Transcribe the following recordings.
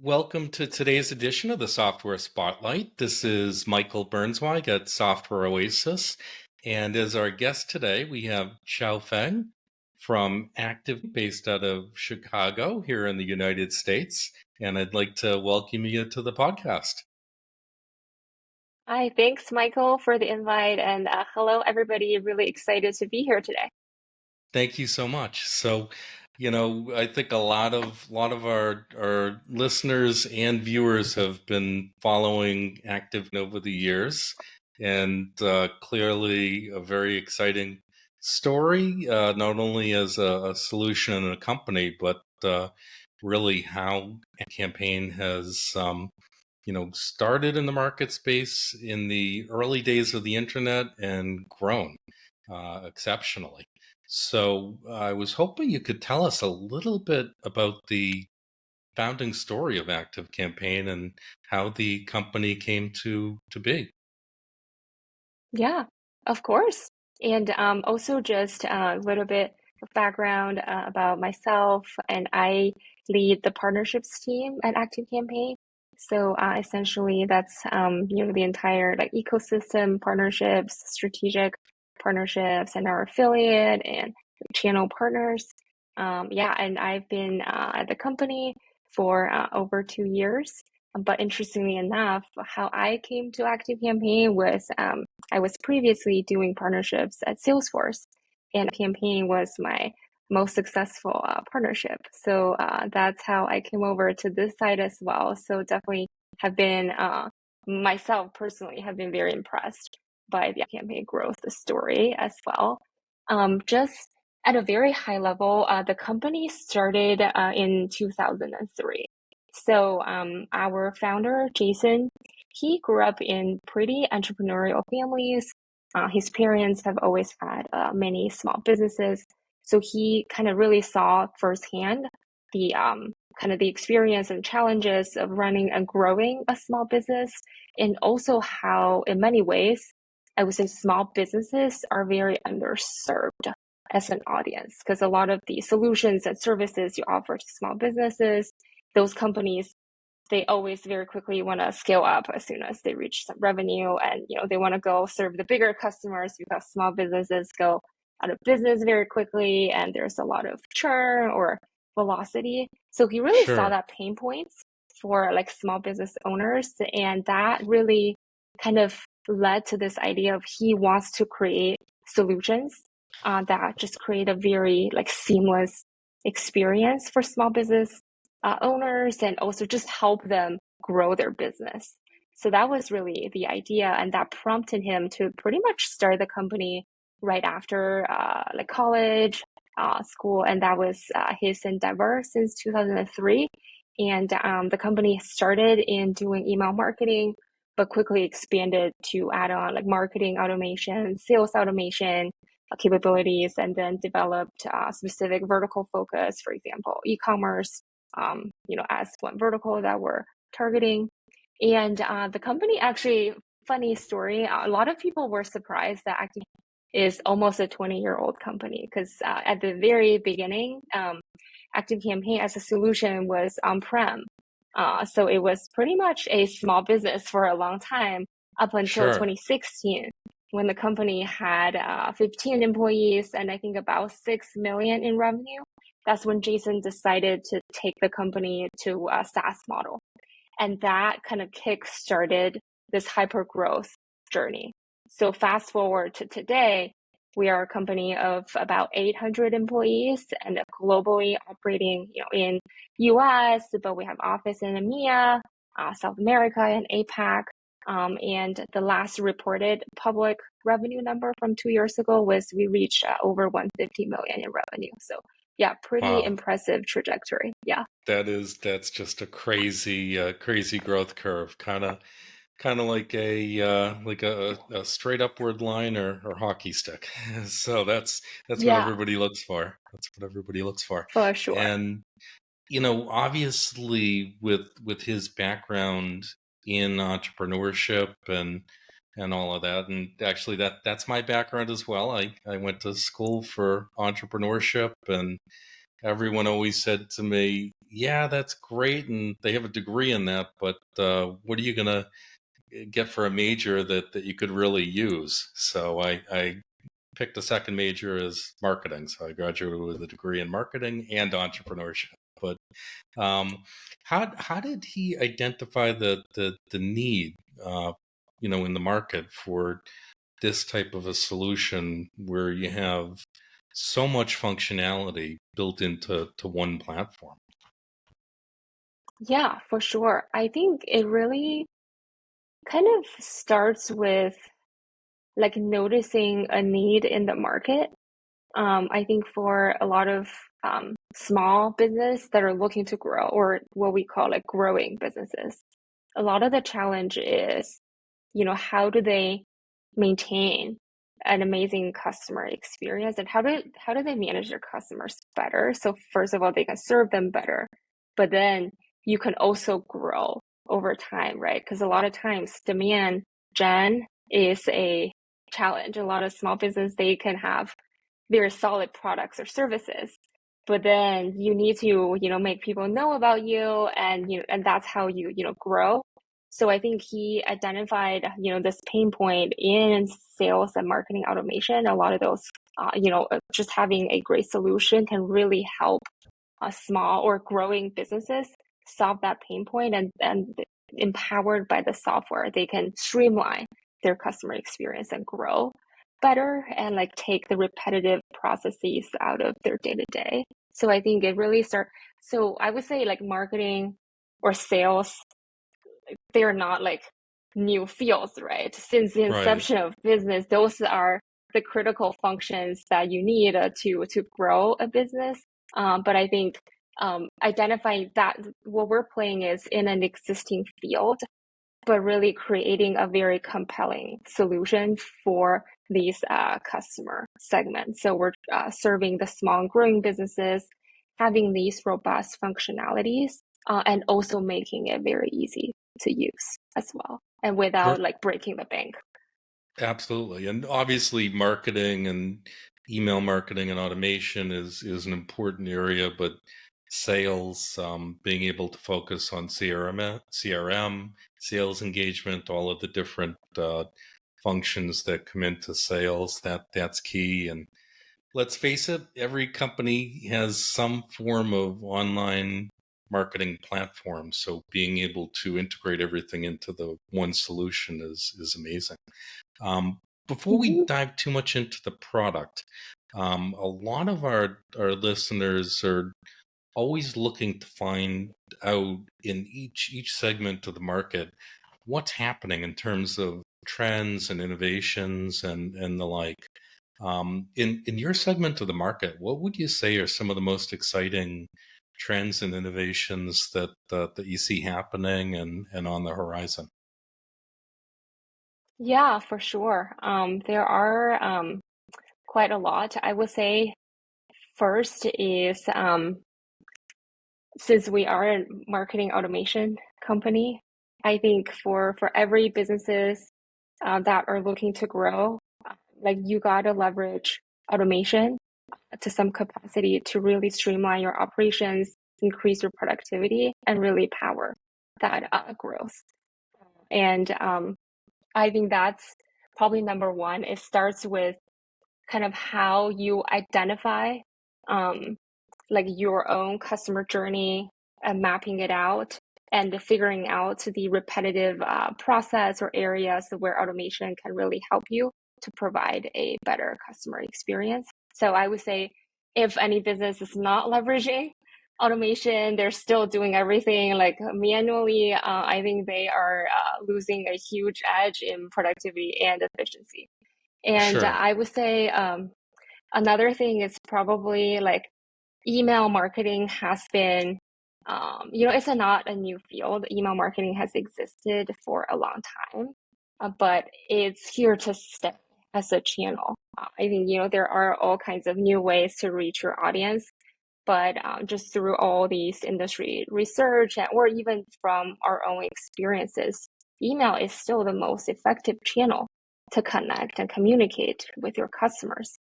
Welcome to today's edition of the Software Spotlight. This is Michael Burnsweig at Software Oasis. And as our guest today, we have Xiao Feng from Active, based out of Chicago here in the United States. And I'd like to welcome you to the podcast. Hi, thanks, Michael, for the invite. And hello, everybody. Really excited to be here today. Thank you so much. So, I think a lot of our listeners and viewers have been following Active over the years, and clearly a very exciting story, not only as a solution and a company, but really how a campaign has started in the market space in the early days of the internet and grown exceptionally. So I was hoping you could tell us a little bit about the founding story of Active Campaign and how the company came to be. Yeah, of course. And also just a little bit of background about myself. And I lead the partnerships team at ActiveCampaign. So essentially, that's the entire like ecosystem partnerships, strategic partnerships, and our affiliate and channel partners. Yeah, and I've been at the company for over 2 years. But interestingly enough, how I came to ActiveCampaign was I was previously doing partnerships at Salesforce, and campaign was my most successful partnership. So that's how I came over to this side as well. So definitely have been myself personally have been very impressed by the campaign growth story as well. Just at a very high level, the company started in 2003. So our founder, Jason, he grew up in pretty entrepreneurial families. His parents have always had many small businesses. So he kind of really saw firsthand the kind of the experience and challenges of running and growing a small business, and also how, in many ways, I would say small businesses are very underserved as an audience, because a lot of the solutions and services you offer to small businesses, those companies, they always very quickly want to scale up as soon as they reach some revenue, and they want to go serve the bigger customers because small businesses go out of business very quickly and there's a lot of churn or velocity. So he really saw Sure. that pain points for like small business owners, and that really kind of led to this idea of he wants to create solutions that just create a very like seamless experience for small business owners, and also just help them grow their business. So that was really the idea, and that prompted him to pretty much start the company right after like college, school, and that was his endeavor since 2003. And the company started in doing email marketing, but quickly expanded to add on like marketing automation, sales automation capabilities, and then developed specific vertical focus, for example, e-commerce, as one vertical that we're targeting. And the company actually, funny story, a lot of people were surprised that Active is almost a 20-year-old company, because at the very beginning, ActiveCampaign as a solution was on-prem. So it was pretty much a small business for a long time up until Sure. 2016, when the company had 15 employees and I think about 6 million in revenue. That's when Jason decided to take the company to a SaaS model. And that kind of kick-started this hyper growth journey. So fast forward to today, we are a company of about 800 employees and globally operating, in US, but we have office in EMEA, South America, and APAC. And the last reported public revenue number from 2 years ago was we reached over 150 million in revenue. So yeah, pretty Wow. impressive trajectory. Yeah. That's just a crazy growth curve. Kind of like a straight upward line or hockey stick. So that's what Yeah, everybody looks for. That's what everybody looks for. for sure. And obviously with his background in entrepreneurship and all of that, and actually that's my background as well. I went to school for entrepreneurship, and everyone always said to me, yeah, that's great, and they have a degree in that, but what are you going to get for a major that you could really use? So I picked a second major as marketing. So I graduated with a degree in marketing and entrepreneurship. But um, how did he identify the need, in the market for this type of a solution where you have so much functionality built into one platform? Yeah, for sure. I think it really kind of starts with like noticing a need in the market. I think for a lot of small business that are looking to grow, or what we call like growing businesses, a lot of the challenge is, how do they maintain an amazing customer experience, and how do they manage their customers better? So first of all, they can serve them better, but then you can also grow over time, right? Because a lot of times demand gen is a challenge. A lot of small business, they can have very solid products or services, but then you need to, make people know about you, and and that's how you, grow. So I think he identified, this pain point in sales and marketing automation. A lot of those, just having a great solution can really help small or growing businesses solve that pain point, and empowered by the software, they can streamline their customer experience and grow better, and like take the repetitive processes out of their day to day. So I think it really so I would say like marketing or sales, they are not like new fields, right? Since the Right. inception of business, those are the critical functions that you need to grow a business. But I think identifying that what we're playing is in an existing field, but really creating a very compelling solution for these customer segments. So we're serving the small and growing businesses, having these robust functionalities, and also making it very easy to use as well, and without like breaking the bank. Absolutely. And obviously marketing and email marketing and automation is an important area, but sales, being able to focus on CRM, sales engagement, all of the different functions that come into sales, that's key. And let's face it, every company has some form of online marketing platform. So being able to integrate everything into the one solution is amazing. Um, Before we Mhm. dive too much into the product, a lot of our listeners are always looking to find out in each segment of the market what's happening in terms of trends and innovations and the like. In your segment of the market, what would you say are some of the most exciting trends and innovations that you see happening and on the horizon? Yeah, for sure. There are quite a lot. I would say first is since we are a marketing automation company, I think for every businesses that are looking to grow, like you gotta leverage automation to some capacity to really streamline your operations, increase your productivity, and really power that growth. And I think that's probably number one. It starts with kind of how you identify um, like your own customer journey and mapping it out and figuring out the repetitive process or areas where automation can really help you to provide a better customer experience. So I would say if any business is not leveraging automation, they're still doing everything like manually, I think they are losing a huge edge in productivity and efficiency. And Sure. I would say another thing is probably like email marketing has been, it's not a new field. Email marketing has existed for a long time, but it's here to stay as a channel. I think, there are all kinds of new ways to reach your audience, but just through all these industry research or even from our own experiences, email is still the most effective channel to connect and communicate with your customers.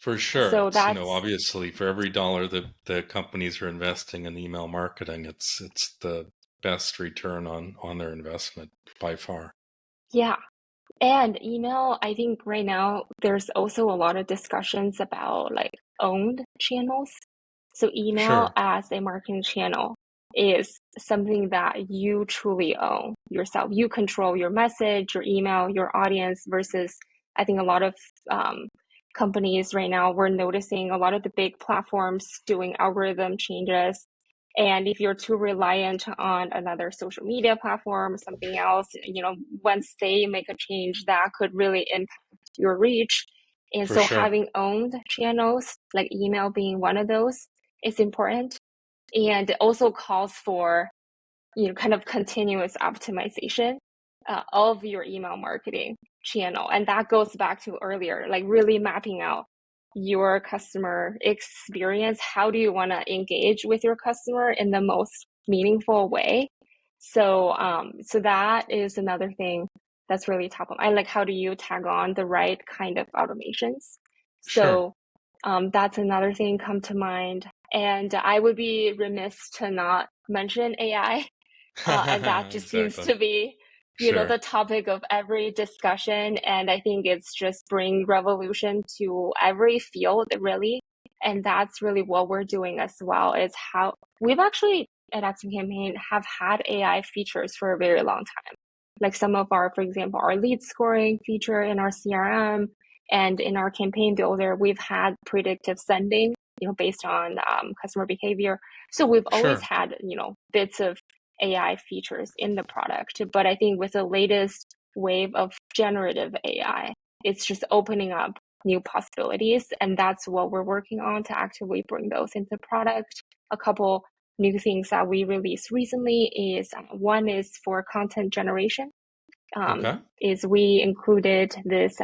For sure. So It's, that's, obviously for every dollar that the companies are investing in email marketing, it's the best return on their investment by far. yeah. And email, I think right now there's also a lot of discussions about like owned channels. So email Sure, as a marketing channel is something that you truly own yourself. You control your message, your email, your audience versus I think a lot of um, companies right now, we're noticing a lot of the big platforms doing algorithm changes. And if you're too reliant on another social media platform or something else, once they make a change, that could really impact your reach. And for so sure. having owned channels, like email being one of those, is important. And it also calls for kind of continuous optimization of your email marketing channel. And that goes back to earlier, like really mapping out your customer experience. How do you want to engage with your customer in the most meaningful way? So that is another thing that's really top of mind. Like, how do you tag on the right kind of automations? Sure. So that's another thing come to mind. And I would be remiss to not mention AI and that just seems Exactly. to be, Sure. the topic of every discussion. And I think it's just bring revolution to every field, really. And that's really what we're doing as well, is how we've actually at ActiveCampaign have had AI features for a very long time. Like some of our, for example, our lead scoring feature in our CRM and in our campaign builder, we've had predictive sending, based on customer behavior. So we've always Sure. had, bits of AI features in the product. But I think with the latest wave of generative AI, it's just opening up new possibilities. And that's what we're working on to actively bring those into product. A couple new things that we released recently is one is for content generation. Okay. Is we included this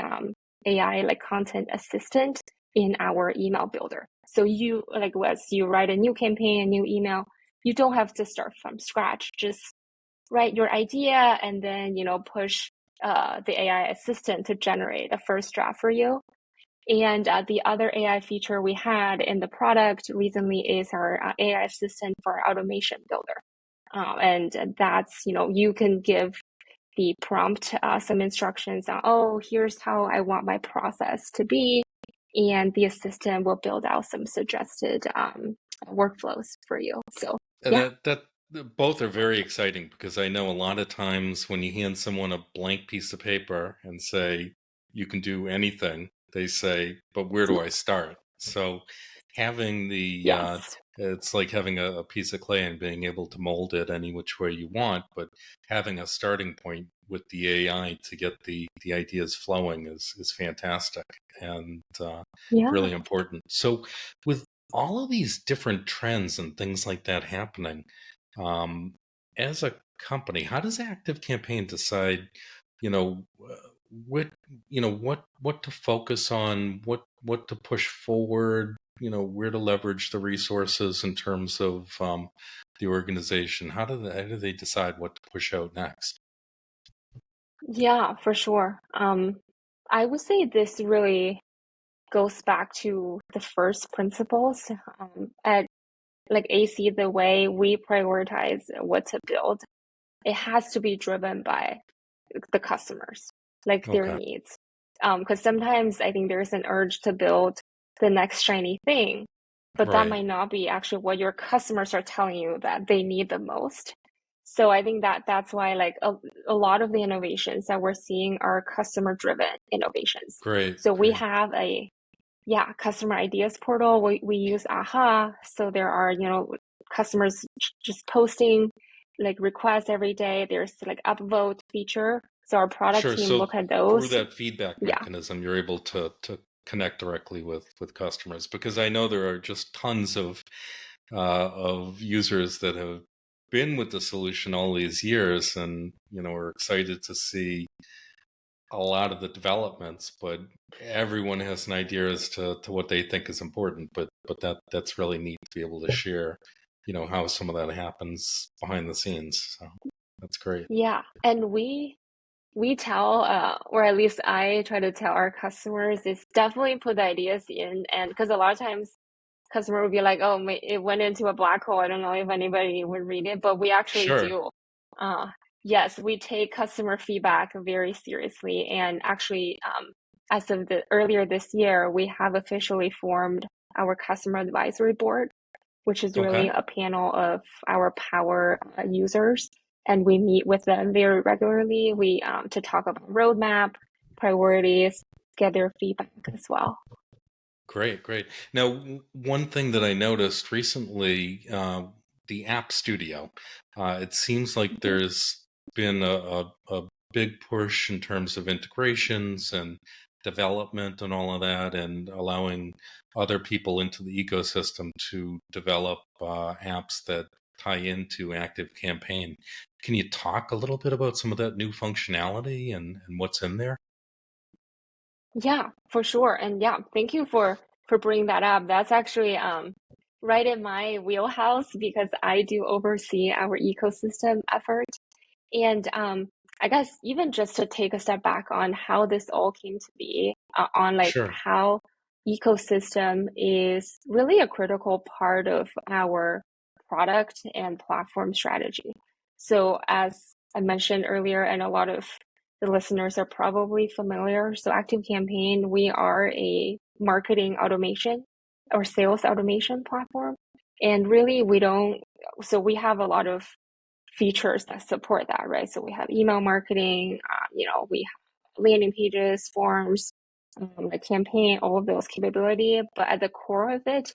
AI like content assistant in our email builder. So you like as you write a new campaign, a new email, you don't have to start from scratch. Just write your idea and then push the AI assistant to generate a first draft for you. And the other AI feature we had in the product recently is our AI assistant for automation builder. And that's, you can give the prompt some instructions on, oh, here's how I want my process to be. And the assistant will build out some suggested workflows for you. So, And yeah, that both are very exciting because I know a lot of times when you hand someone a blank piece of paper and say you can do anything, they say, "But where do I start?" So having the yes, it's like having a piece of clay and being able to mold it any which way you want, but having a starting point with the AI to get the ideas flowing is fantastic and yeah. really important. So with all of these different trends and things like that happening, um, as a company, how does Active Campaign decide, you know, what what to focus on, what to push forward, where to leverage the resources in terms of the organization? How do they decide what to push out next? Yeah, for sure. I would say this really goes back to the first principles. At like AC, the way we prioritize what to build, it has to be driven by the customers, like their Okay, needs. Because sometimes I think there's an urge to build the next shiny thing, but that right, might not be actually what your customers are telling you that they need the most. So I think that's why like a lot of the innovations that we're seeing are customer driven innovations. great, So we great. have a customer ideas portal. We use AHA. So there are, customers just posting like requests every day. There's like upvote feature. So our product Sure. team So look at through those. that feedback Yeah. mechanism, you're able to connect directly with customers because I know there are just tons of users that have been with the solution all these years, and we're excited to see a lot of the developments. But everyone has an idea as to what they think is important. But that's really neat to be able to share, how some of that happens behind the scenes. So that's great. Yeah. And we we tell, or at least I try to tell our customers, is definitely put the ideas in, and because a lot of times customer would be like, oh, it went into a black hole. I don't know if anybody would read it, but we actually Sure. do. Yes, we take customer feedback very seriously, and actually, as of earlier this year, we have officially formed our customer advisory board, which is really Okay. a panel of our power users, and we meet with them very regularly. We to talk about roadmap, priorities, get their feedback as well. Great, great. Now, one thing that I noticed recently, the App Studio, it seems like Mhm. there's been a big push in terms of integrations and development and all of that, and allowing other people into the ecosystem to develop apps that tie into ActiveCampaign. Can you talk a little bit about some of that new functionality and what's in there? Yeah, for sure. And yeah, thank you for bringing that up. That's actually right in my wheelhouse because I do oversee our ecosystem effort. And I guess even just to take a step back on how this all came to be, on like Sure, how ecosystem is really a critical part of our product and platform strategy. So as I mentioned earlier, and a lot of the listeners are probably familiar. So ActiveCampaign, we are a marketing automation or sales automation platform. And really we don't, so we have a lot of features that support that, right? So we have email marketing, we have landing pages, forms, like campaign, all of those capability. But at the core of it,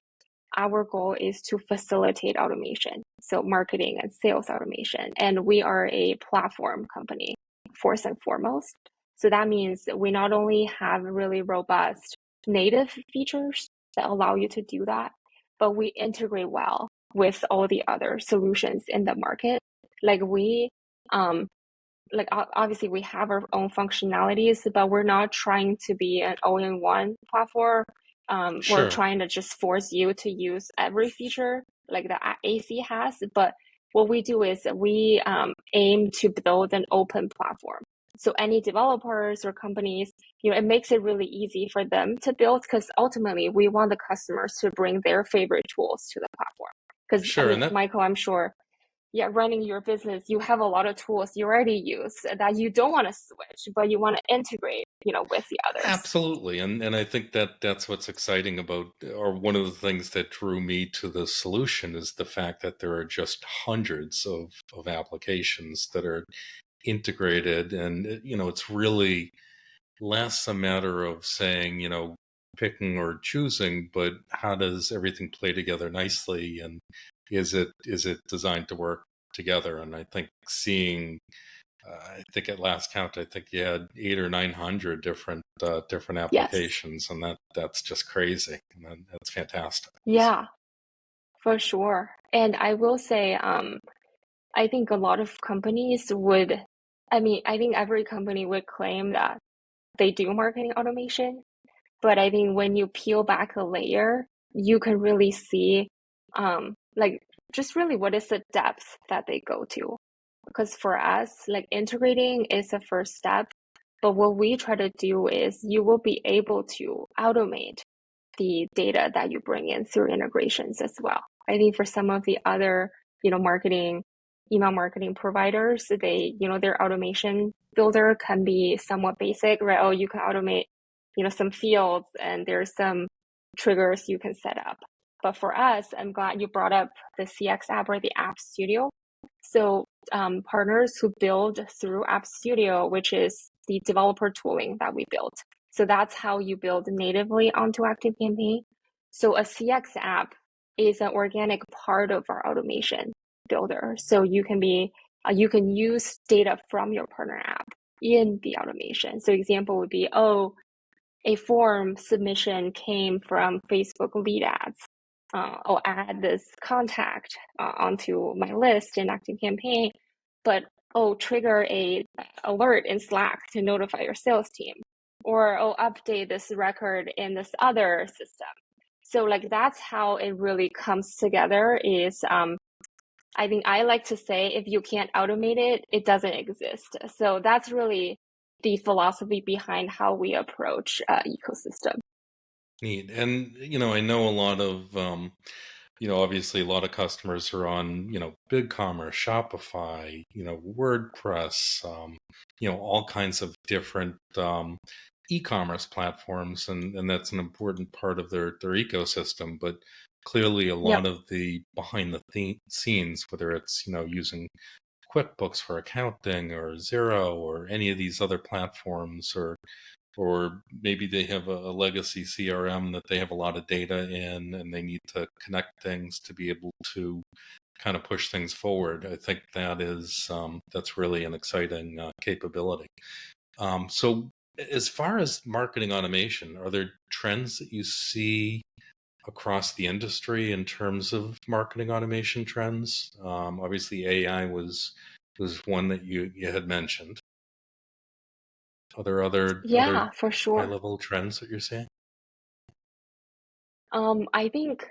our goal is to facilitate automation, so marketing and sales automation. And we are a platform company, first and foremost. So that means we not only have really robust native features that allow you to do that, but we integrate well with all the other solutions in the market. Like we, obviously we have our own functionalities, but we're not trying to be an all-in-one platform. We're sure, trying to just force you to use every feature like the AC has. But what we do is we aim to build an open platform. So any developers or companies, it makes it really easy for them to build because ultimately we want the customers to bring their favorite tools to the platform. Because I sure. mean, And that Michael, I'm sure running your business, you have a lot of tools you already use that you don't want to switch, but you want to integrate, with the others. Absolutely, and I think that that's what's exciting about, or one of the things that drew me to the solution is the fact that there are just hundreds of applications that are integrated, and it's really less a matter of saying, picking or choosing, but how does everything play together nicely, and is it designed to work together? And I think seeing I think at last count, I think you had 800 or 900 different Yes. applications, and that's just crazy. And that's fantastic. So, Yeah, for sure. And I will say, I think a lot of companies would, I mean, I think every company would claim that they do marketing automation. But I think when you peel back a layer, you can really see, like, just really what is the depth that they go to. Because for us, like integrating is the first step. But what we try to do is you will be able to automate the data that you bring in through integrations as well. I think for some of the other, marketing, email marketing providers, their automation builder can be somewhat basic, right? Oh, you can automate, some fields and there's some triggers you can set up. But for us, I'm glad you brought up the CX app or the App Studio. So partners who build through App Studio, which is the developer tooling that we built. So that's how you build natively onto ActiveCampaign. So a CX app is an organic part of our automation builder. So you can use data from your partner app in the automation. So example would be, a form submission came from Facebook lead ads. I'll add this contact onto my list in ActiveCampaign, but trigger a alert in Slack to notify your sales team, or update this record in this other system. So like that's how it really comes together. Is I think I like to say if you can't automate it, it doesn't exist. So that's really the philosophy behind how we approach ecosystem. Neat. And, I know a lot of, obviously a lot of customers are on, BigCommerce, Shopify, WordPress, all kinds of different e-commerce platforms, and that's an important part of their ecosystem. But clearly, a lot Yep. of the behind the scenes, whether it's using QuickBooks for accounting or Xero or any of these other platforms, or maybe they have a legacy CRM that they have a lot of data in and they need to connect things to be able to kind of push things forward. I think that's really an exciting capability. So as far as marketing automation, are there trends that you see across the industry in terms of marketing automation trends? Obviously AI was one that you had mentioned. Are there other Yeah, for high sure. level trends that you're seeing? I think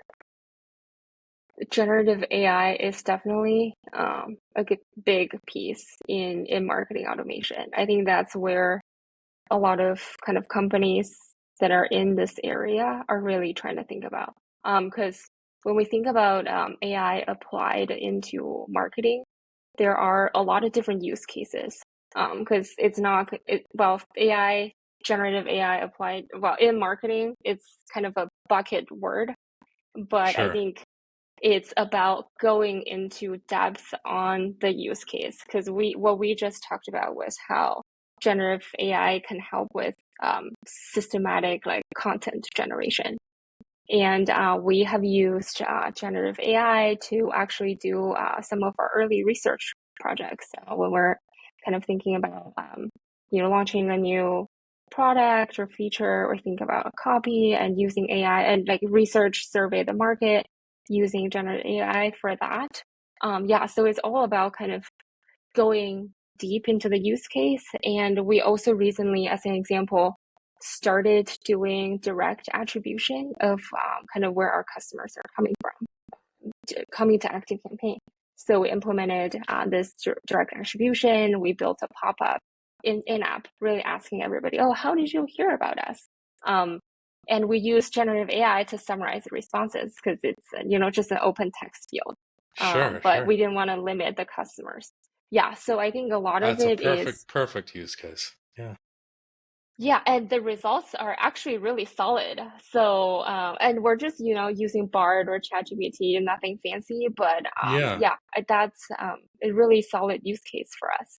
generative AI is definitely a big piece in marketing automation. I think that's where a lot of kind of companies that are in this area are really trying to think about. Because when we think about AI applied into marketing, there are a lot of different use cases. Because it's not, AI, generative AI applied, in marketing, it's kind of a bucket word, but I Sure. think it's about going into depth on the use case, because what we just talked about was how generative AI can help with systematic like content generation. And we have used generative AI to actually do some of our early research projects when we're kind of thinking about, launching a new product or feature, or think about a copy and using AI and like research, survey the market using generative AI for that. Yeah, so it's all about kind of going deep into the use case. And we also recently, as an example, started doing direct attribution of kind of where our customers are coming from, coming to ActiveCampaign. So we implemented this direct attribution. We built a pop-up in-app, really asking everybody, oh, how did you hear about us? And we use generative AI to summarize the responses because it's, just an open text field. Sure, But sure. we didn't want to limit the customers. Yeah, so I think a lot of That's a it is, perfect use case. Yeah. yeah, and the results are actually really solid. So, and we're just, using Bard or ChatGPT, nothing fancy, but Yeah. yeah, that's a really solid use case for us.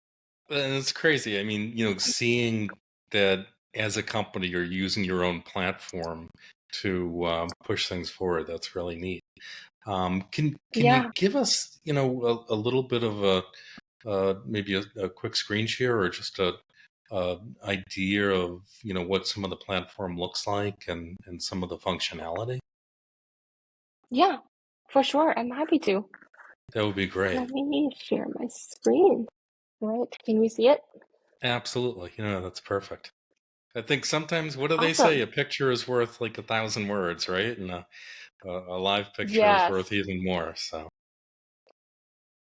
And it's crazy. I mean, seeing that as a company you're using your own platform to push things forward, that's really neat. Can you Yeah, give us, a little bit of maybe a quick screen share or just a idea of, what some of the platform looks like and some of the functionality? yeah, for sure. I'm happy to. That would be Let great. me share my screen. Right, can you see it? Absolutely. That's perfect. I think sometimes, what do they say? Awesome. A picture is worth like 1,000 words, right? And a live picture is worth Yes. even more. So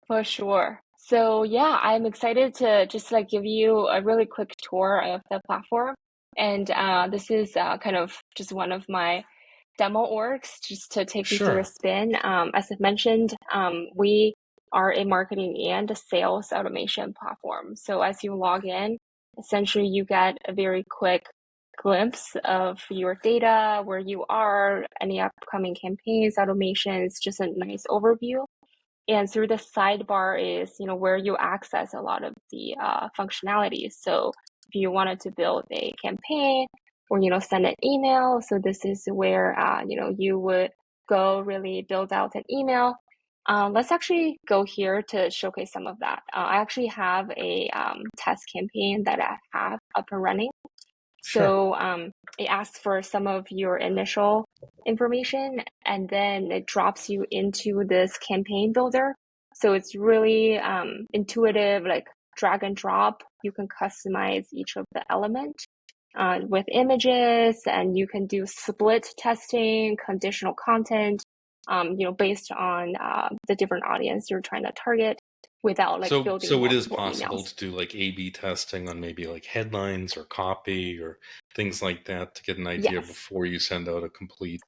For sure. So yeah, I'm excited to just like give you a really quick tour of the platform. And this is kind of just one of my demo orgs, just to take you through a sure, spin. As I mentioned, we are a marketing and a sales automation platform. So as you log in, essentially you get a very quick glimpse of your data, where you are, any upcoming campaigns, automations, just a nice overview. And through the sidebar is, where you access a lot of the functionalities. So if you wanted to build a campaign or, send an email, so this is where, you would go really build out an email. Let's actually go here to showcase some of that. I actually have a test campaign that I have up and running. sure, So it asks for some of your initial information, and then it drops you into this campaign builder. So it's really intuitive, like drag and drop. You can customize each of the element with images, and you can do split testing, conditional content, based on the different audience you're trying to target. without like building So it is multiple possible emails. to do like A/B testing on maybe like headlines or copy or things like that to get an idea Yes. before you send out a complete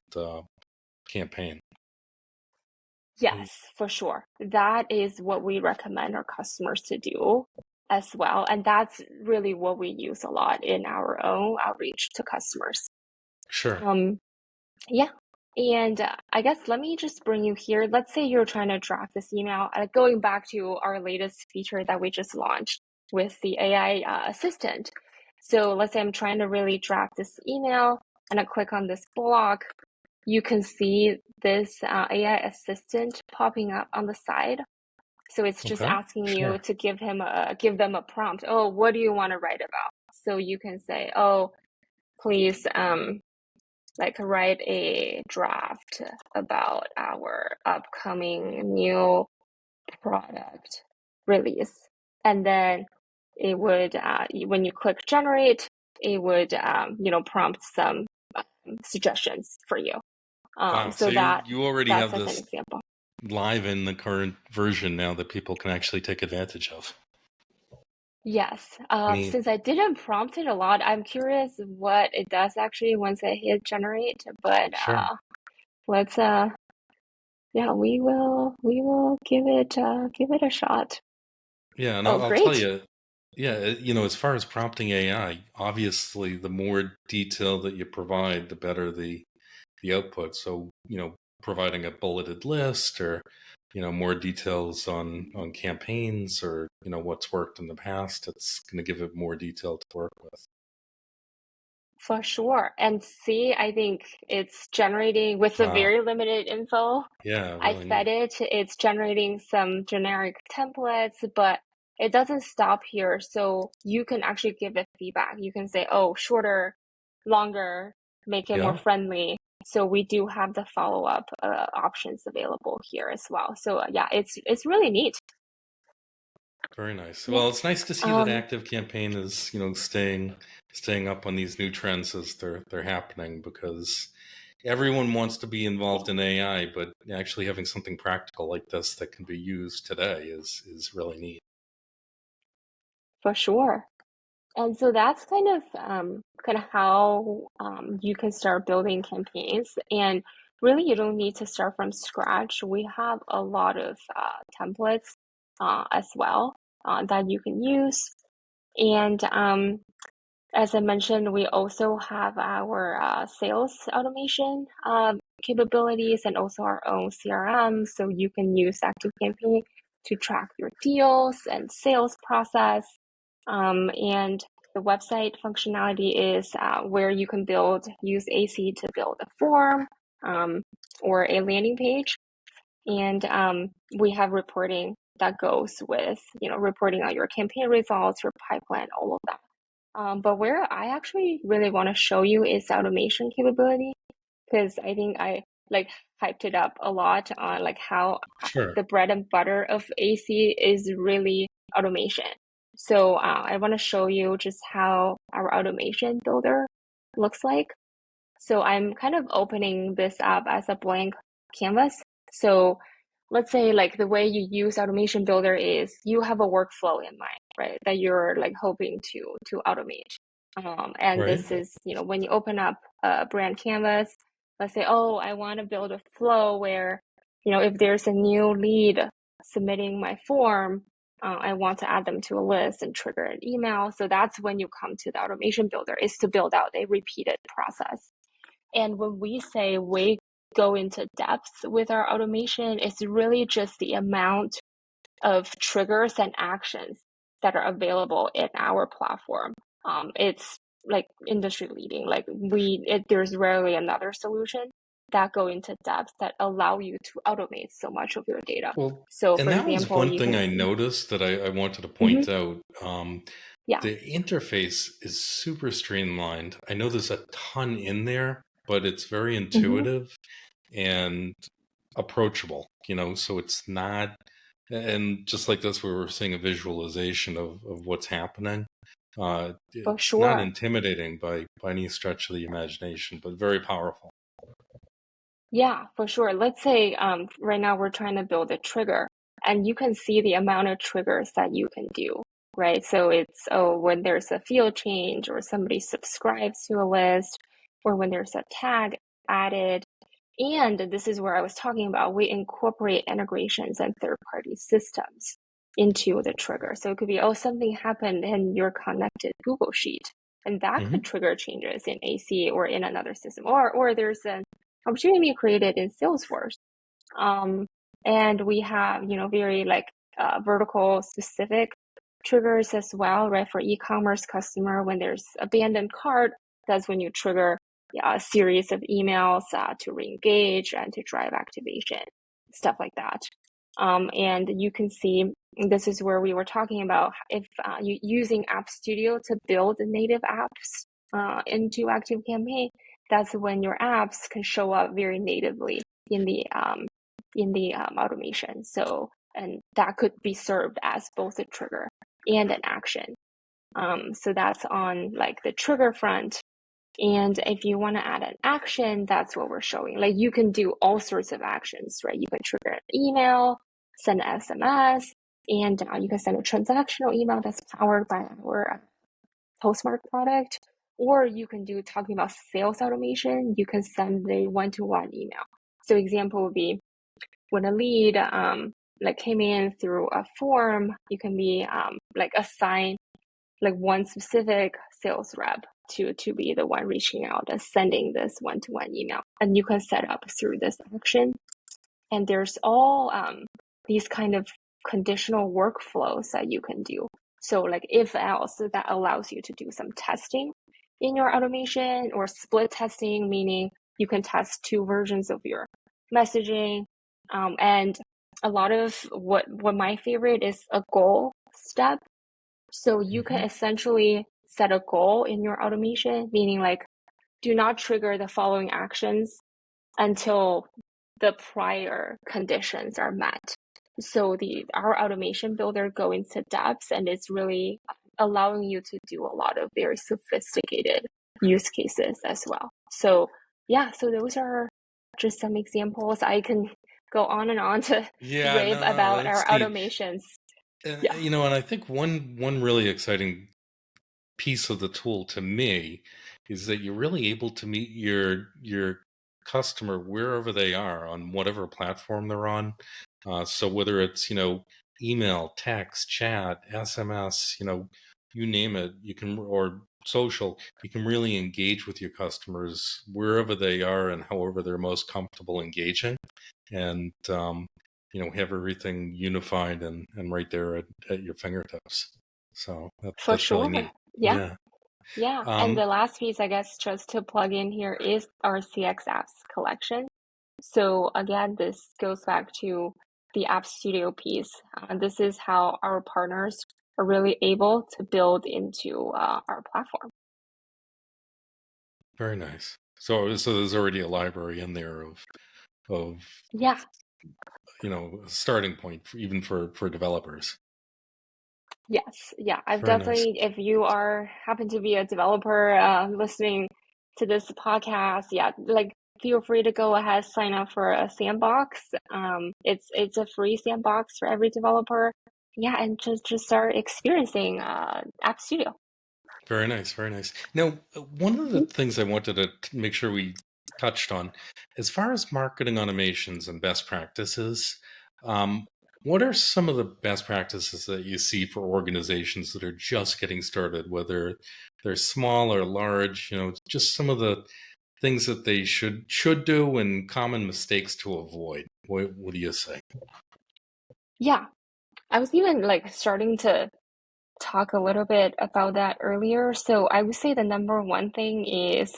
campaign. Yes, for sure. That is what we recommend our customers to do as well. And that's really what we use a lot in our own outreach to customers. Sure. Um, yeah. And I guess let me just bring you here. Let's say you're trying to draft this email, going back to our latest feature that we just launched with the AI assistant. So let's say I'm trying to really draft this email and I click on this block. You can see this AI assistant popping up on the side. So it's just Okay. asking you Sure. to give them a prompt. Oh, what do you want to write about? So you can say, oh, please like write a draft about our upcoming new product release. And then it would when you click generate, it would prompt some suggestions for you. Wow. So So you already that's have as an this example. live in the current version now that people can actually take advantage of. Yes. Neat. Since I didn't prompt it a lot, I'm curious what it does actually once I hit generate. But Sure. let's yeah, we will give it a shot. Yeah, and Oh, I'll tell great. you, yeah, as far as prompting AI, obviously the more detail that you provide, the better the output. So, providing a bulleted list or, more details on campaigns or, what's worked in the past, it's going to give it more detail to work with. For sure. And see, I think it's generating with the Wow. very limited info. Yeah, I really fed neat. it, it's generating some generic templates, but it doesn't stop here. So you can actually give it feedback. You can say, oh, shorter, longer, make it more Yeah, friendly. So we do have the follow-up options available here as well. So yeah, it's really neat. very nice. Yeah. Well, it's nice to see that Um, ActiveCampaign is, staying up on these new trends as they're happening because everyone wants to be yeah, involved in AI, but actually having something practical like this that can be used today is really neat. for sure. And so that's kind of how you can start building campaigns. And really, you don't need to start from scratch. We have a lot of templates as well that you can use. And as I mentioned, we also have our sales automation capabilities and also our own CRM. So you can use ActiveCampaign to track your deals and sales process. And the website functionality is where you can use AC to build a form or a landing page. And we have reporting that goes with, reporting on your campaign results, your pipeline, all of that. But where I actually really want to show you is automation capability because I think I like hyped it up a lot on like how Sure. the bread and butter of AC is really automation. So I want to show you just how our automation builder looks like. So I'm kind of opening this up as a blank canvas. So let's say like the way you use automation builder is you have a workflow in mind, right? That you're like hoping to automate. And Right. this is, when you open up a brand canvas, let's say, oh, I want to build a flow where, if there's a new lead submitting my form, I want to add them to a list and trigger an email. So that's when you come to the automation builder is to build out a repeated process. And when we say we go into depth with our automation, it's really just the amount of triggers and actions that are available in our platform. It's like industry leading. Like there's rarely another solution that go into depth that allow you to automate so much of your data. Well, So, and for that was example, one you thing can I see. noticed that I wanted to Mhm. point out. Yeah, The interface is super streamlined. I know there's a ton in there, but it's very hmm intuitive and approachable, so it's not, and just like this, we were seeing a visualization of what's happening. for It's not sure. intimidating by any stretch of the imagination, but very powerful. Yeah, for sure. Let's say right now we're trying to build a trigger. and you can see the amount of triggers that you can do, right? So it's, oh, when there's a field change or somebody subscribes to a list, or when there's a tag added. And this is where I was talking about, we incorporate integrations and third-party systems into the trigger. So it could be, oh, something happened in your connected Google Sheet, and that could trigger changes in AC or in another system, or there's an opportunity created in Salesforce. And we have, very vertical specific triggers as well, right? For e-commerce customer, when there's abandoned cart, that's when you trigger a series of emails to re-engage and to drive activation, stuff like that. And you can see, this is where we were talking about, if you using App Studio to build native apps into ActiveCampaign, that's when your apps can show up very natively in the automation. So, and that could be served as both a trigger and an action. So that's on the trigger front. And if you want to add an action, that's what we're showing. You can do all sorts of actions, right? You can trigger an email, send an SMS, and you can send a transactional email that's powered by our Postmark product. Or you can do, talking about sales automation, you can send a one-to-one email. So example would be, when a lead came in through a form, you can be assign one specific sales rep to be the one reaching out and sending this one-to-one email, and you can set up through this action. And there's all these kind of conditional workflows that you can do. So if else, so that allows you to do some testing in your automation, or split testing, meaning you can test two versions of your messaging. And a lot of what my favorite is a goal step. So you can essentially set a goal in your automation, meaning do not trigger the following actions until the prior conditions are met. So our automation builder go into depth, and it's really allowing you to do a lot of very sophisticated use cases as well. So yeah, so those are just some examples. I can go on and on to rave No, about that's our neat. automations. And, Yeah, and I think one really exciting piece of the tool to me is that you're really able to meet your customer wherever they are on whatever platform they're on. So whether it's email, text, chat, SMS, you name it, you can, or social, you can really engage with your customers wherever they are and however they're most comfortable engaging, and have everything unified and right there at your fingertips. So for that's really sure. neat. Yeah. Yeah. Yeah, and the last piece, I guess, just to plug in here, is our CX apps collection. So again, this goes back to the App Studio piece. This is how our partners are really able to build into our platform. Very nice. So there's already a library in there of Yeah, a starting point even for developers. yes, yeah. I've Very nice. definitely, if you happen to be a developer listening to this podcast, yeah, feel free to go ahead, sign up for a sandbox. It's a free sandbox for every developer. Yeah, and just start experiencing App Studio. Very nice. Very nice. Now, one of the things I wanted to make sure we touched on, as far as marketing automations and best practices, um, what are some of the best practices that you see for organizations that are just getting started, whether they're small or large? Just some of the things that they should do and common mistakes to avoid. What do you say? Yeah, I was even starting to talk a little bit about that earlier. So I would say the number one thing is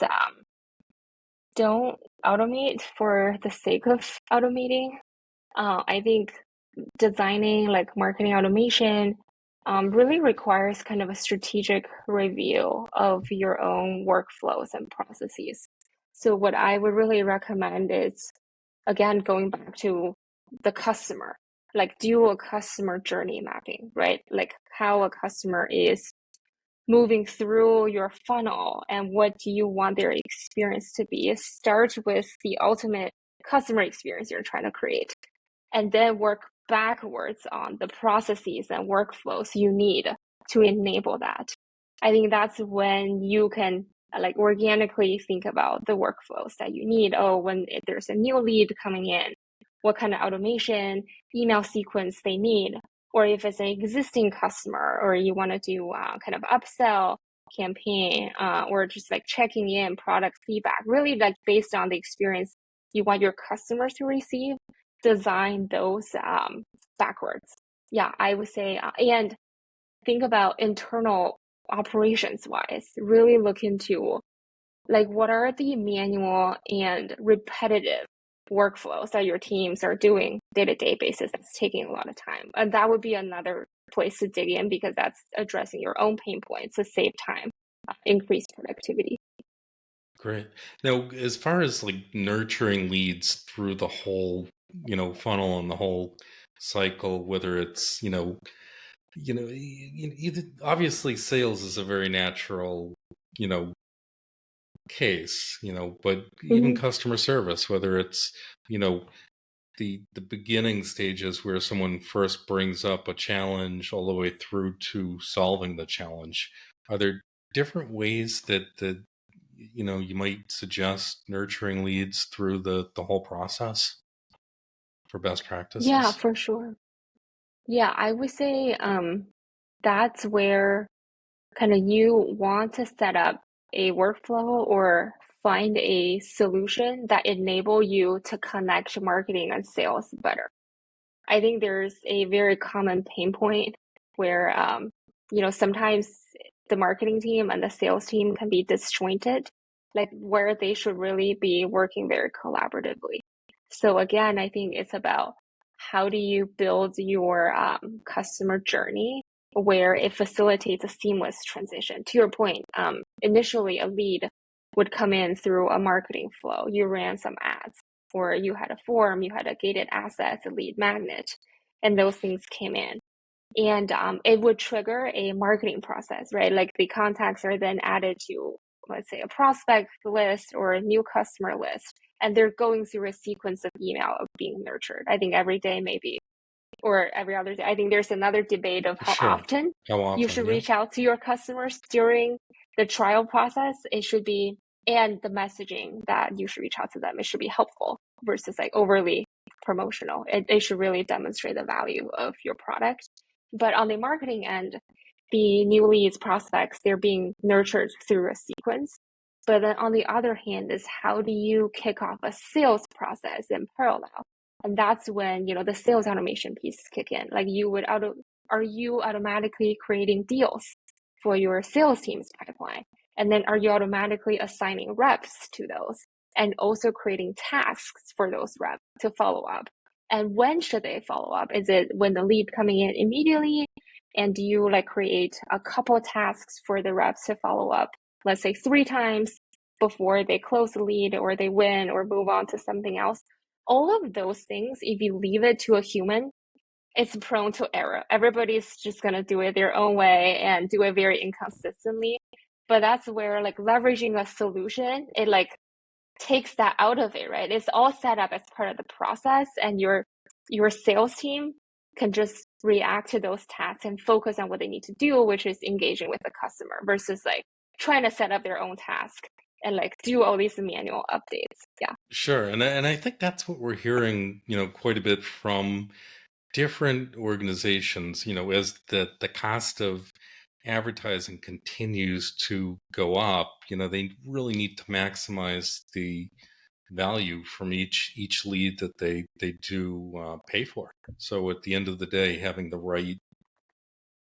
don't automate for the sake of automating. I think designing marketing automation really requires kind of a strategic review of your own workflows and processes. So what I would really recommend is, again, going back to the customer, do a customer journey mapping, right? How a customer is moving through your funnel and what do you want their experience to be. Start with the ultimate customer experience you're trying to create, and then work backwards on the processes and workflows you need to enable that. I think that's when you can like organically think about the workflows that you need. Oh, when there's a new lead coming in, what kind of automation, email sequence they need, or if it's an existing customer, or you want to do kind of upsell campaign, or just like checking in product feedback, really like based on the experience you want your customers to receive, design those backwards. Yeah, I would say, and think about internal operations wise, really look into like what are the manual and repetitive workflows that your teams are doing day-to-day basis that's taking a lot of time. And that would be another place to dig in because that's addressing your own pain points to save time, increase productivity. Great. Now, as far as like nurturing leads through the whole, funnel and the whole cycle, whether it's, obviously sales is a very natural, you know, case, but even Mm-hmm. customer service, whether it's, the beginning stages where someone first brings up a challenge all the way through to solving the challenge, are there different ways that you might suggest nurturing leads through the whole process for best Yeah, practices? for sure. Yeah, I would say that's where kind of you want to set up a workflow or find a solution that enable you to connect marketing and sales better. I think there's a very common pain point where, sometimes the marketing team and the sales team can be disjointed, like where they should really be working very collaboratively. So again, I think it's about how do you build your customer journey where it facilitates a seamless transition. To your point, initially a lead would come in through a marketing flow. You ran some ads, or you had a form, you had a gated assets, a lead magnet, and those things came in. And it would trigger a marketing process, right? Like the contacts are then added to, let's say, a prospect list or a new customer list, and they're going through a sequence of email of being nurtured. I think every day, maybe, or every other day. I think there's another debate of how Sure. often How you often? should Yeah. reach out to your customers during the trial process. It should be, and the messaging that you should reach out to them, it should be helpful versus like overly promotional. It should really demonstrate the value of your product. But on the marketing end, the new leads, prospects, they're being nurtured through a sequence. But then on the other hand is how do you kick off a sales process in parallel? And that's when, the sales automation pieces kick in. Like are you automatically creating deals for your sales team's pipeline? And then are you automatically assigning reps to those and also creating tasks for those reps to follow up? And when should they follow up? Is it when the lead coming in immediately? And do you like create a couple tasks for the reps to follow up, let's say 3 times before they close the lead or they win or move on to something else? All of those things, if you leave it to a human, it's prone to error. Everybody's just going to do it their own way and do it very inconsistently. But that's where like leveraging a solution, it like takes that out of it, right? It's all set up as part of the process, and your sales team can just react to those tasks and focus on what they need to do, which is engaging with the customer versus like trying to set up their own task and like do all these manual updates. Yeah. Sure. And I think that's what we're hearing, quite a bit from different organizations, as the cost of advertising continues to go up, they really need to maximize the value from each lead that they do pay for. So at the end of the day, having the right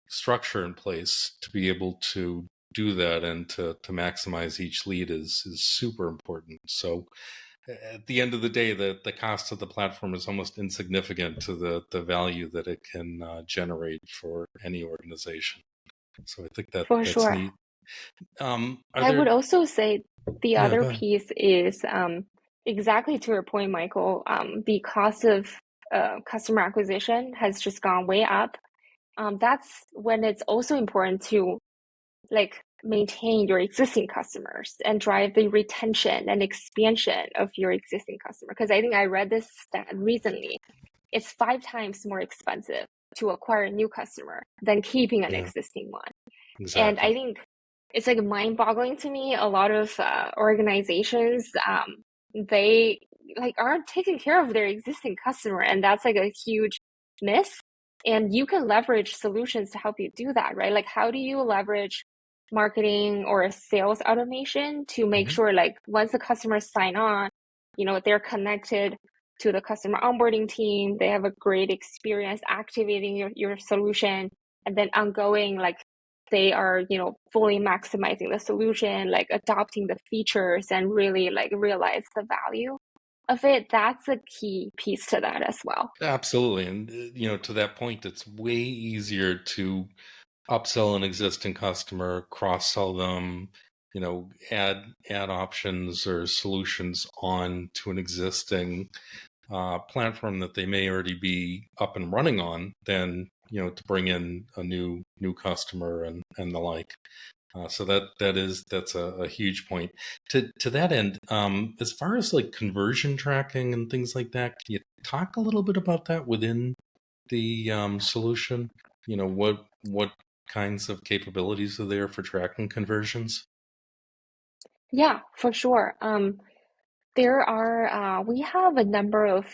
structure in place to be able to do that and to maximize each lead is super important. So at the end of the day, the cost of the platform is almost insignificant to the value that it can generate for any organization. So I think For that's sure. neat. Are I would there? also say the Yeah, other go ahead. piece is exactly to your point, Michael. The cost of customer acquisition has just gone way up. That's when it's also important to like maintain your existing customers and drive the retention and expansion of your existing customer. Because I think I read this stat recently it's 5 times more expensive to acquire a new customer than keeping an Yeah, existing one. And I exactly. think it's like mind-boggling to me. A lot of organizations, they like aren't taking care of their existing customer, and that's like a huge miss. And you can leverage solutions to help you do that, right? Like, how do you leverage marketing or sales automation to make Hmm. sure, like, once the customers sign on, they're connected to the customer onboarding team, they have a great experience activating your solution, and then ongoing, like, they are, fully maximizing the solution, like adopting the features and really like realize the value of it. That's a key piece to that as well. Absolutely. And, to that point, it's way easier to upsell an existing customer, cross-sell them, add options or solutions on to an existing platform that they may already be up and running on than, to bring in a new customer and the like. So that's a huge point. To that end, as far as like conversion tracking and things like that, can you talk a little bit about that within the solution? What kinds of capabilities are there for tracking conversions? Yeah, for sure. We have a number of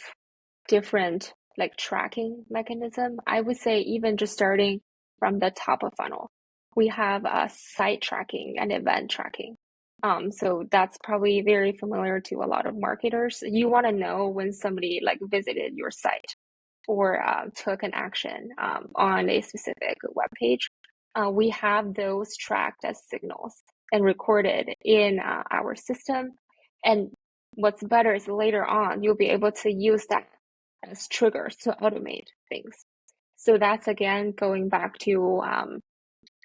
different like tracking mechanism. I would say even just starting from the top of funnel, we have site tracking and event tracking. So that's probably very familiar to a lot of marketers. You want to know when somebody like visited your site or took an action on a specific web page. We have those tracked as signals and recorded in our system. And what's better is later on, you'll be able to use that as triggers to automate things. So that's again going back to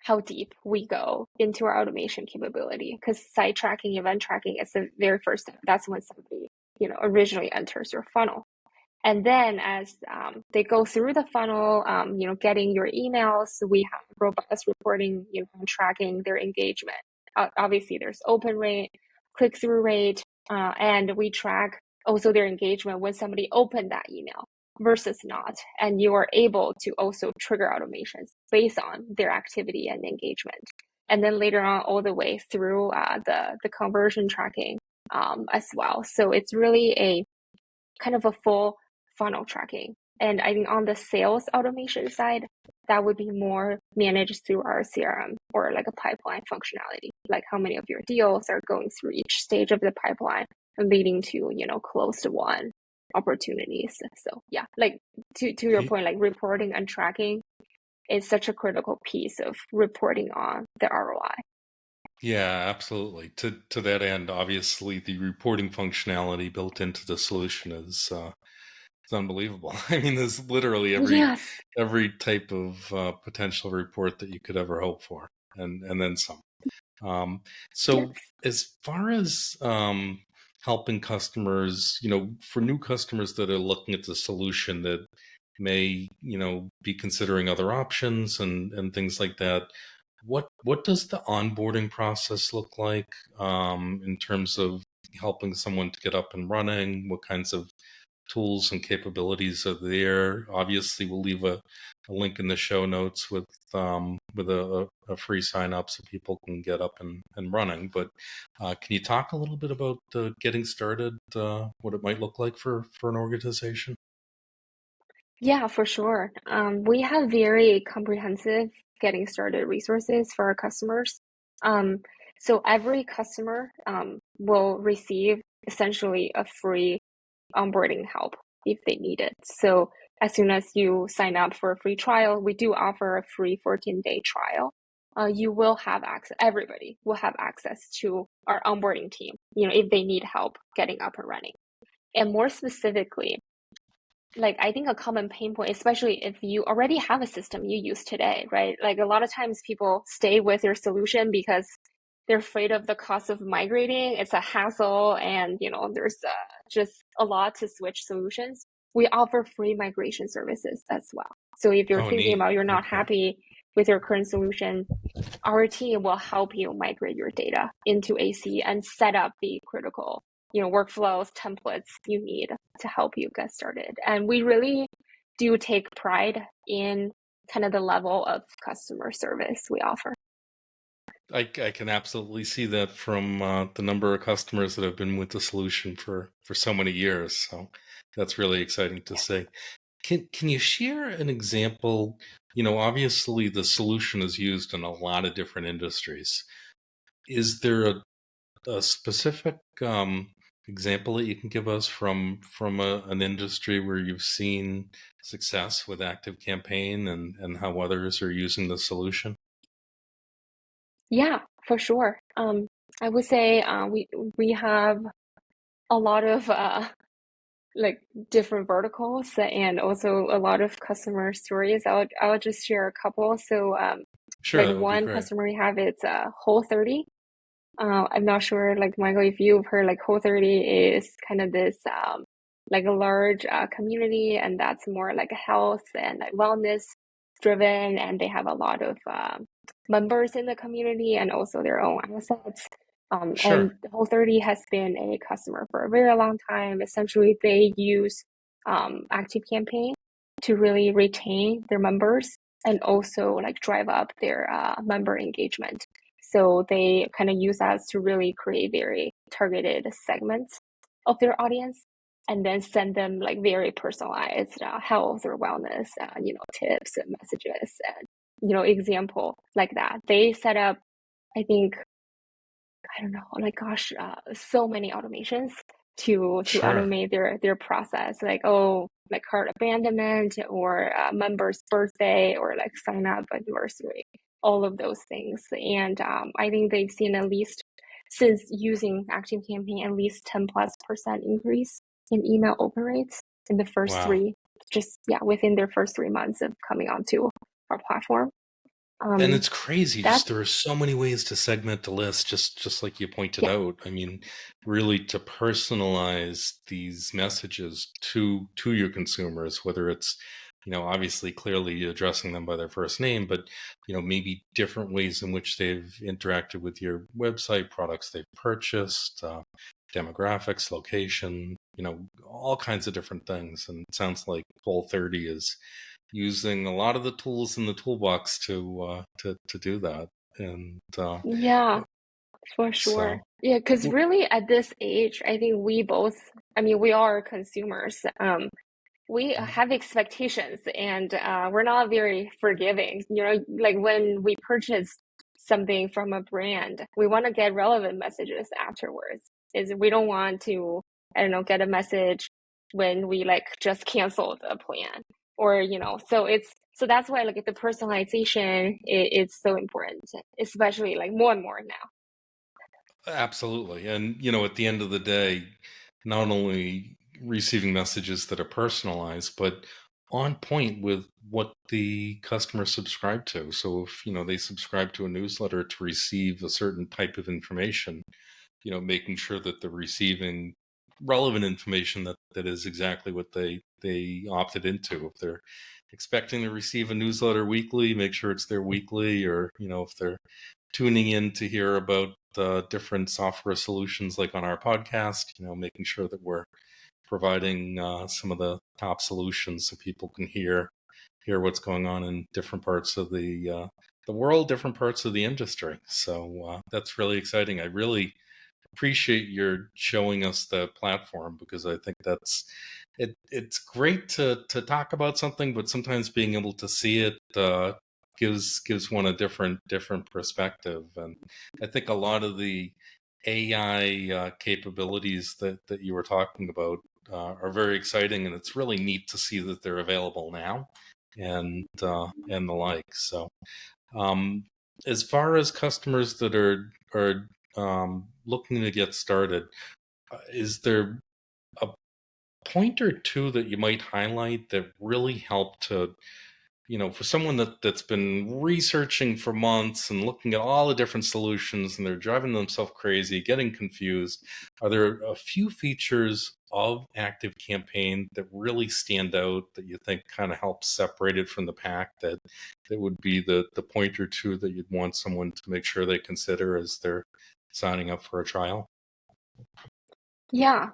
how deep we go into our automation capability, because site tracking, event tracking is the very first step. That's when somebody originally enters your funnel. And then as they go through the funnel, getting your emails, we have robust reporting, tracking their engagement. Obviously, there's open rate, click-through rate, and we track also their engagement when somebody opened that email versus not. And you are able to also trigger automations based on their activity and engagement. And then later on, all the way through the conversion tracking as well. So it's really a kind of a full funnel tracking. And I think on the sales automation side, that would be more managed through our CRM or like a pipeline functionality, like how many of your deals are going through each stage of the pipeline and leading to, closed won opportunities. So yeah, like to your point, like reporting and tracking is such a critical piece of reporting on the ROI. Yeah, absolutely. To that end, obviously, the reporting functionality built into the solution is it's unbelievable. I mean, there's literally Yes, every type of potential report that you could ever hope for, and then some. Um, so, yes. as far as helping customers, for new customers that are looking at the solution that may, be considering other options and things like that, what does the onboarding process look like in terms of helping someone to get up and running? What kinds of tools and capabilities are there? Obviously, we'll leave a link in the show notes with a free sign up so people can get up and running. But can you talk a little bit about getting started? What it might look like for an organization? Yeah, for sure. We have very comprehensive getting started resources for our customers. Um, so every customer will receive essentially a free onboarding help if they need it. So as soon as you sign up for a free trial, we do offer a free 14-day trial. You will have access, everybody will have access to our onboarding team, if they need help getting up and running. And more specifically, like I think a common pain point, especially if you already have a system you use today, right? Like a lot of times people stay with your solution because they're afraid of the cost of migrating. It's a hassle, and there's just a lot to switch solutions. We offer free migration services as well. So if you're Oh, thinking neat. about you're not Okay. happy with your current solution, our team will help you migrate your data into AC and set up the critical, workflows, templates you need to help you get started. And we really do take pride in kind of the level of customer service we offer. I can absolutely see that from the number of customers that have been with the solution for so many years. So that's really exciting to see. Can you share an example? Obviously the solution is used in a lot of different industries. Is there a specific example that you can give us from an industry where you've seen success with ActiveCampaign and how others are using the solution? Yeah, for sure. I would say we have a lot of like different verticals and also a lot of customer stories. I'll just share a couple. So Sure, like that would be one great. customer we have, it's Whole30. I'm not sure, like Michael, if you've heard, like Whole30 is kind of this like a large community, and that's more like health and like wellness driven, and they have a lot of members in the community and also their own assets. And Sure. Whole30 has been a customer for a very long time. Essentially, they use ActiveCampaign to really retain their members and also like drive up their member engagement. So they kind of use us to really create very targeted segments of their audience and then send them like very personalized health or wellness, tips and messages and, example like that. They set up, I think, I don't know, like gosh, so many automations to Sure. automate their process, like like cart abandonment or member's birthday or like sign up anniversary, all of those things. And I think they've seen at least since using ActiveCampaign at least 10+% increase in email open rates in the first Wow. three, just within their first 3 months of coming onto our platform. And Um, it's crazy. Just that's there are so many ways to segment the list, just like you pointed yeah, out. I mean, really to personalize these messages to your consumers, whether it's, obviously clearly addressing them by their first name, but maybe different ways in which they've interacted with your website, products they've purchased, demographics, location, all kinds of different things. And it sounds like Whole30 is using a lot of the tools in the toolbox to do that. And yeah. For sure. so, Yeah, because really at this age, I think we both, I mean, we are consumers. We have expectations and we're not very forgiving. Like when we purchase something from a brand, we want to get relevant messages afterwards. Is we don't want to, I don't know, get a message when we like just canceled a plan or, so that's why like the personalization is so important, especially like more and more now. absolutely. And at the end of the day, not only receiving messages that are personalized, but on point with what the customer subscribe to. So if they subscribe to a newsletter to receive a certain type of information, making sure that they're receiving relevant information that is exactly what they opted into. If they're expecting to receive a newsletter weekly, make sure it's their weekly, or if they're tuning in to hear about different software solutions like on our podcast, making sure that we're providing some of the top solutions so people can hear what's going on in different parts of the world, different parts of the industry. So that's really exciting. I really appreciate your showing us the platform because I think it's great to talk about something, but sometimes being able to see it gives one a different perspective. And I think a lot of the AI capabilities that you were talking about are very exciting, and it's really neat to see that they're available now and the like. So um, as far as customers that are looking to get started, is there a point or two that you might highlight that really help to, for someone that's been researching for months and looking at all the different solutions and they're driving themselves crazy, getting confused, are there a few features of ActiveCampaign that really stand out that you think kind of help separate it from the pack that would be the point or two that you'd want someone to make sure they consider as they're signing up for a trial? Yeah,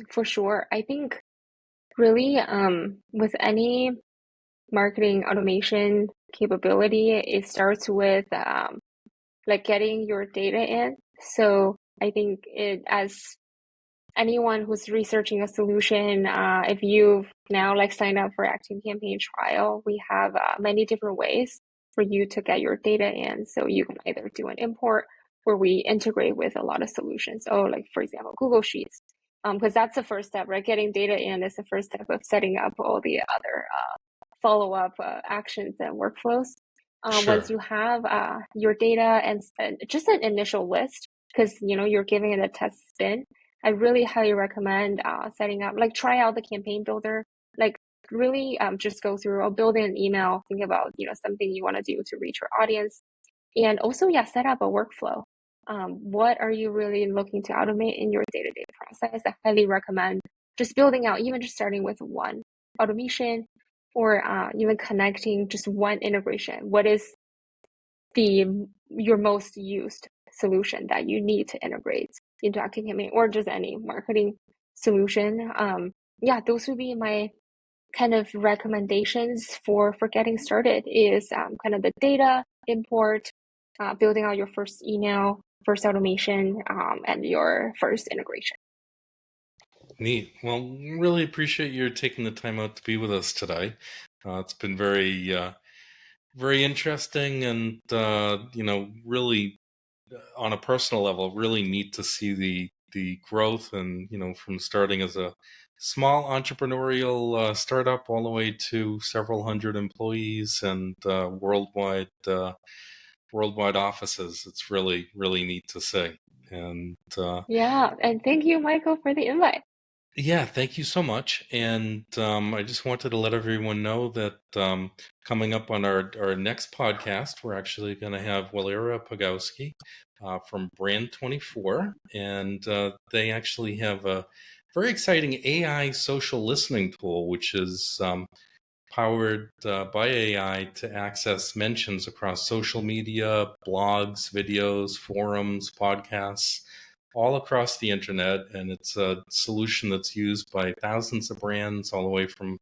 for sure. I think really with any marketing automation capability, it starts with like getting your data in. So I think as anyone who's researching a solution, if you've now like signed up for ActiveCampaign trial, we have many different ways for you to get your data in. So you can either do an import where we integrate with a lot of solutions. Oh, like for example, Google Sheets, because that's the first step, right? Getting data in is the first step of setting up all the other follow-up actions and workflows. Once Sure. you have your data and just an initial list, because you're giving it a test spin, I really highly recommend setting up, like try out the campaign builder, like really just go through or build an email, think about, something you want to do to reach your audience. And also, yeah, set up a workflow. What are you really looking to automate in your day-to-day process? I highly recommend just building out, even just starting with one automation or even connecting just one integration. What is your most used solution that you need to integrate into ActiveCampaign or just any marketing solution? Yeah, those would be my kind of recommendations for getting started is kind of the data import, building out your first email, first automation, and your first integration. Neat. Well, really appreciate you taking the time out to be with us today. It's been very interesting, and really on a personal level, really neat to see the growth, and from starting as a small entrepreneurial startup all the way to several hundred employees and worldwide offices. It's really neat to see. And Yeah, and thank you, Michael, for the invite. yeah, thank you so much. And I just wanted to let everyone know that coming up on our next podcast, we're actually going to have Walera Pogowski from Brand24. And they actually have a very exciting AI social listening tool, which is powered by AI to access mentions across social media, blogs, videos, forums, podcasts, all across the internet. And it's a solution that's used by thousands of brands, all the way from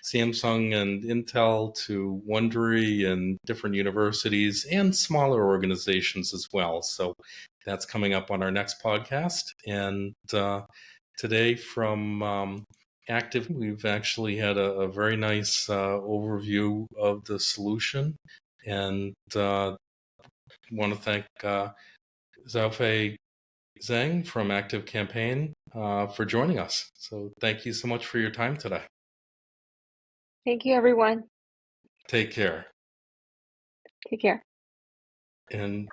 Samsung and Intel to Wondery and different universities and smaller organizations as well. So that's coming up on our next podcast. And today from Active, we've actually had a very nice overview of the solution, and want to thank Xiaofei Zhang from Active Campaign for joining us. So thank you so much for your time today. Thank you, everyone. Take care. Take care. And